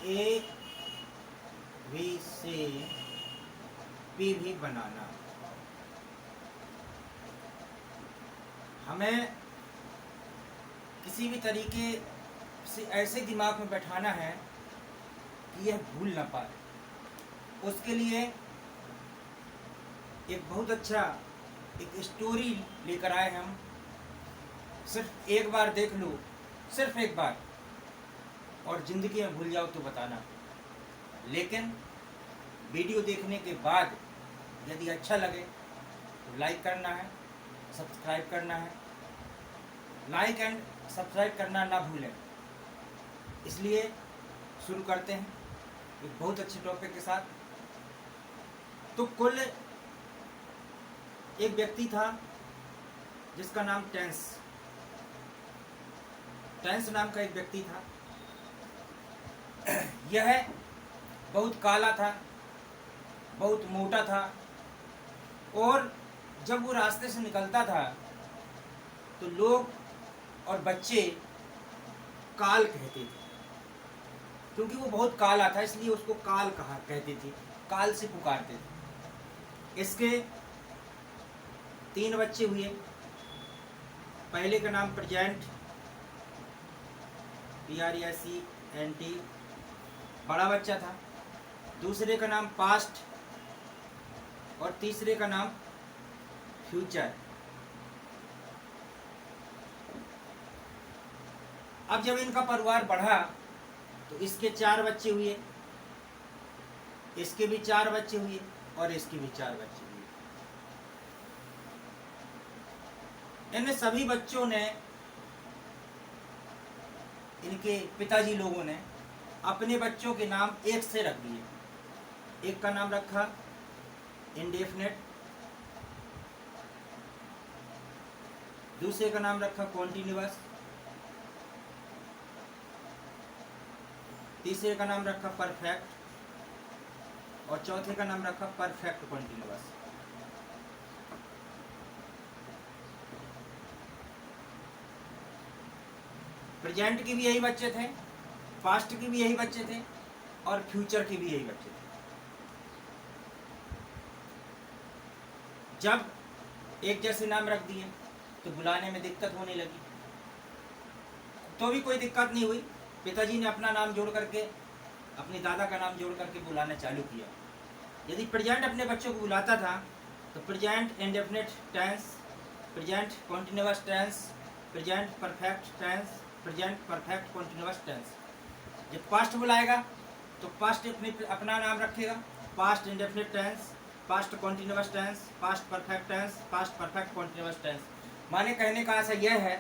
A B C P भी बनाना। हमें किसी भी तरीके से ऐसे दिमाग में बैठाना है कि यह भूल ना पाए। उसके लिए एक बहुत अच्छा एक स्टोरी लेकर आए हम। सिर्फ एक बार देख लो, सिर्फ एक बार, और ज़िंदगी में भूल जाओ तो बताना। लेकिन वीडियो देखने के बाद यदि अच्छा लगे तो लाइक करना है, सब्सक्राइब करना है। लाइक एंड सब्सक्राइब करना ना भूलें। इसलिए शुरू करते हैं एक बहुत अच्छे टॉपिक के साथ। तो कुल एक व्यक्ति था जिसका नाम टेंस नाम का एक व्यक्ति था। यह बहुत काला था, बहुत मोटा था, और जब वो रास्ते से निकलता था तो लोग और बच्चे काल कहते थे, क्योंकि वो बहुत काला था इसलिए उसको काल कहते थे, काल से पुकारते थे। इसके 3 बच्चे हुए। पहले का नाम प्रेजेंट, PRESENT, बड़ा बच्चा था। दूसरे का नाम पास्ट और तीसरे का नाम फ्यूचर। अब जब इनका परिवार बढ़ा तो इसके 4 बच्चे हुए, इसके भी 4 बच्चे हुए और इसके भी 4 बच्चे हुए। इन सभी बच्चों ने, इनके पिताजी लोगों ने अपने बच्चों के नाम एक से रख दिए। एक का नाम रखा इंडेफिनेट, दूसरे का नाम रखा कॉन्टिन्यूअस, तीसरे का नाम रखा परफेक्ट, और चौथे का नाम रखा परफेक्ट कॉन्टिन्यूअस। प्रेजेंट के भी यही बच्चे थे, पास्ट के भी यही बच्चे थे, और फ्यूचर के भी यही बच्चे थे। जब एक जैसे नाम रख दिए तो बुलाने में दिक्कत होने लगी, तो भी कोई दिक्कत नहीं हुई। पिताजी ने अपना नाम जोड़ करके, अपने दादा का नाम जोड़ करके बुलाना चालू किया। यदि प्रेजेंट अपने बच्चों को बुलाता था तो present indefinite tense, present continuous tense, present perfect tense, present perfect continuous tense. जब पास्ट बुलाएगा तो पास्ट अपना नाम रखेगा, past indefinite tense, past continuous tense, past perfect tense, past perfect continuous tense. माने कहने का आशा यह है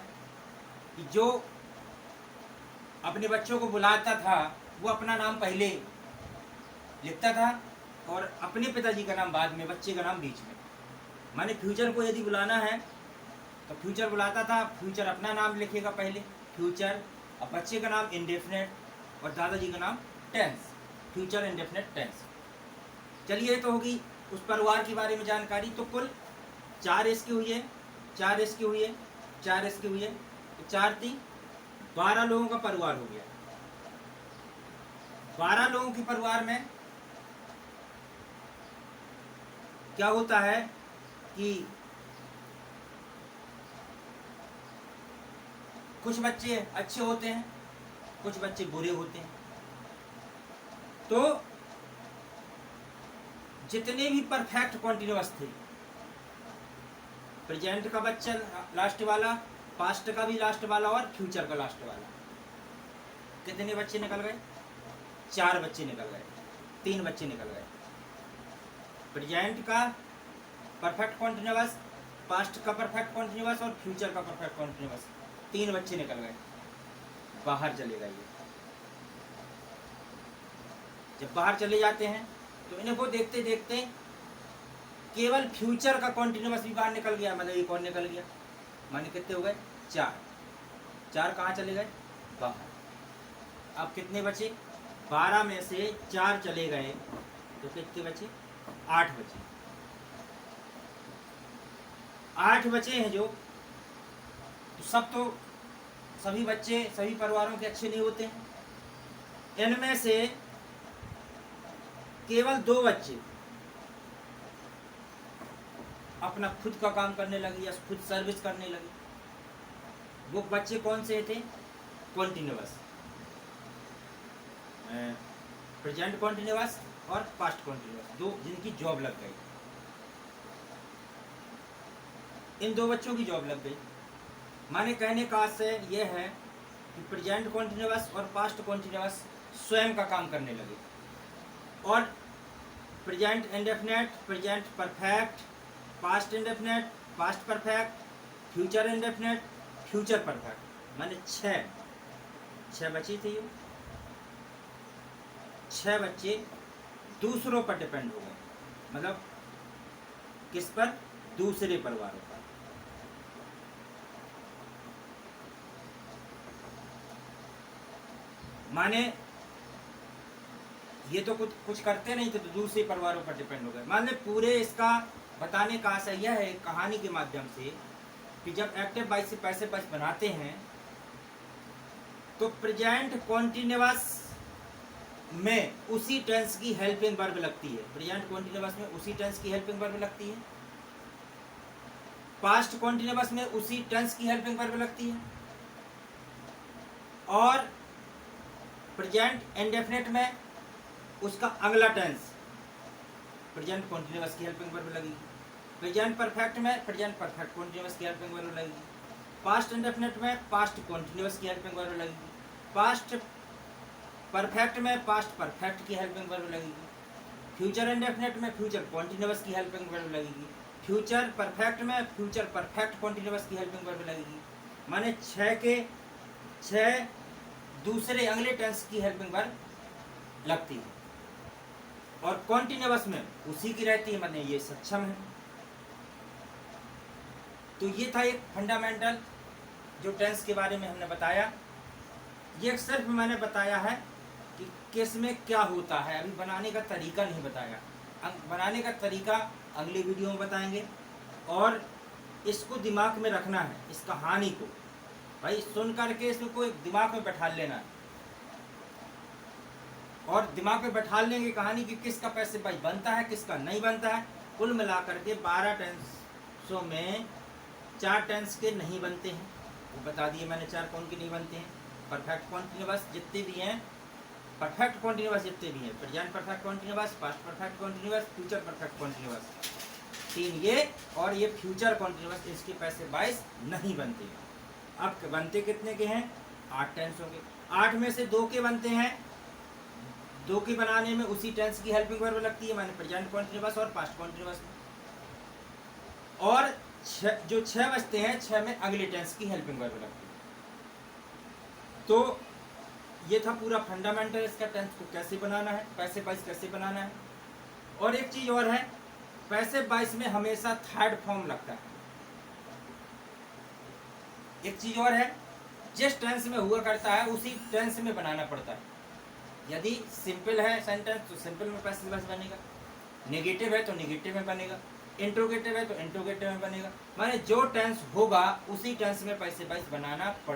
कि जो अपने बच्चों को बुलाता था वो अपना नाम पहले लिखता था और अपने पिताजी का नाम बाद में, बच्चे का नाम बीच में। माने फ्यूचर को यदि बुलाना है तो फ्यूचर बुलाता था, फ्यूचर अपना नाम लिखेगा पहले फ्यूचर, और बच्चे का नाम इंडेफिनेट और दादाजी का नाम टेंस, फ्यूचर इंडेफिनेट टेंस। चलिए, तो होगी उस परिवार के बारे में जानकारी। तो कुल 4 इसके हुए, 4 इसके हुए, 4 इसके हुए, तो 4 3 12 लोगों का परिवार हो गया। 12 लोगों के परिवार में क्या होता है कि कुछ बच्चे अच्छे होते हैं, कुछ बच्चे बुरे होते हैं। तो जितने भी परफेक्ट कॉन्टिन्यूअस थे, प्रेजेंट का बच्चा लास्ट वाला, पास्ट का भी लास्ट वाला और फ्यूचर का लास्ट वाला, कितने बच्चे निकल गए? 4 बच्चे निकल गए, 3 बच्चे निकल गए। प्रेजेंट का परफेक्ट कॉन्टिन्यूअस, पास्ट का परफेक्ट कॉन्टिन्यूअस और फ्यूचर का परफेक्ट कॉन्टिन्यूअस, 3 बच्चे निकल गए, बाहर चले गए। जब बाहर चले जाते हैं तो इन्हें को देखते देखते केवल फ्यूचर का कॉन्टिन्यूअस भी बाहर निकल गया। मतलब एक और निकल गया, माने कितने हो गए? 4 कहाँ चले गए? बाहर। अब कितने बचे? 12 में से 4 चले गए तो कितने बचे? 8 बचे। 8 बचे हैं जो, तो सभी बच्चे सभी परिवारों के अच्छे नहीं होते हैं। इनमें से केवल 2 बच्चे अपना खुद का काम करने लगे या खुद सर्विस करने लगे। वो बच्चे कौन से थे? कॉन्टिन्यूअस, प्रेजेंट कॉन्टिन्यूअस और पास्ट कॉन्टिन्यूअस, 2 जिनकी जॉब लग गई। इन 2 बच्चों की जॉब लग गई। माने कहने का आशय यह है कि प्रेजेंट कॉन्टिन्यूअस और पास्ट कॉन्टिन्यूअस स्वयं का काम करने लगे, और present indefinite, present perfect, past indefinite, past perfect, future indefinite, future perfect, माने 6 बच्चे थे। ये 6 बच्चे दूसरों पर डिपेंड हो गए। मतलब किस पर? दूसरे परिवारों पर। माने ये तो कुछ करते नहीं थे, तो दूसरे परिवारों पर डिपेंड हो गए। मान ले पूरे इसका बताने का आशय यह है कहानी के माध्यम से कि जब एक्टिव वॉइस से पैसिव वॉइस बनाते हैं तो प्रेजेंट कॉन्टिन्यूअस में उसी टेंस की हेल्पिंग वर्ब लगती है। प्रेजेंट कॉन्टिन्यूअस में उसी टेंस की हेल्पिंग वर्ब लगती है। पास्ट कॉन्टिन्यूअस में उसी टेंस की हेल्पिंग वर्ब लगती है। और प्रेजेंट इंडेफिनिट में उसका अगला टेंस प्रेजेंट कॉन्टिन्यूअस की हेल्पिंग वर्ब लगेगी। प्रेजेंट परफेक्ट में प्रेजेंट परफेक्ट कॉन्टिन्यूअस की हेल्पिंग वर्ब लगेगी। पास्ट इंडेफिनिट में पास्ट कॉन्टिन्यूअस की हेल्पिंग वर्ब लगेगी। पास्ट परफेक्ट में पास्ट परफेक्ट की हेल्पिंग वर्ब लगेगी। फ्यूचर इंडेफिनिट में फ्यूचर कॉन्टिन्यूअस की हेल्पिंग वर्ब लगेगी। फ्यूचर परफेक्ट में फ्यूचर परफेक्ट कॉन्टिन्यूअस की हेल्पिंग वर्ब लगेगी। माने 6 के 6 दूसरे अगले टेंस की हेल्पिंग वर्ब लगती है, और कॉन्टिन्यूअस में उसी की रहती है, माने ये सक्षम है। तो ये था एक फंडामेंटल जो टेंस के बारे में हमने बताया। ये सिर्फ मैंने बताया है कि किस में क्या होता है, अभी बनाने का तरीका नहीं बताया। बनाने का तरीका अगली वीडियो में बताएंगे, और इसको दिमाग में रखना है, इस कहानी को भाई सुन करके इसको दिमाग में बैठा लेना है, और दिमाग में बैठा लेंगे कहानी की किसका पैसिव वॉइस बनता है किसका नहीं बनता है। कुल मिलाकर के 12 टेंसों में 4 टेंस के नहीं बनते हैं, वो बता दिए मैंने 4 कौन के नहीं बनते हैं। परफेक्ट कॉन्टिन्यूअस जितने भी हैं, परफेक्ट कॉन्टिन्यूअस जितने भी हैं, present perfect continuous, past perfect continuous, future perfect continuous, 3 ये, और ये फ्यूचर कॉन्टिन्यूअस, इसके पैसिव वॉइस नहीं बनते हैं। अब बनते कितने के हैं? 8 टेंस होंगे। 8 में से 2 के बनते हैं। 2 के बनाने में उसी टेंस की हेल्पिंग वर्ब लगती है, माने प्रेजेंट कॉन्टिन्यूअस और पास्ट कॉन्टिन्यूअस में। और जो 6 बचते हैं, 6 में अगले टेंस की हेल्पिंग वर्ब लगती है। तो ये था पूरा फंडामेंटल इसका, टेंस को कैसे बनाना है, पैसिव वॉइस कैसे बनाना है। और एक चीज और है, पैसिव वॉइस में हमेशा थर्ड फॉर्म लगता है। एक चीज और है, जिस टेंस में हुआ करता है उसी टेंस में बनाना पड़ता है। यदि सिंपल है सेंटेंस तो सिंपल में पैसिव वॉइस बनेगा, नेगेटिव है तो नेगेटिव में बनेगा, इंट्रोगेटिव है तो इंट्रोगेटिव में बनेगा। माने जो टेंस होगा उसी टेंस में पैसिव वॉइस बनाना पड़ेगा।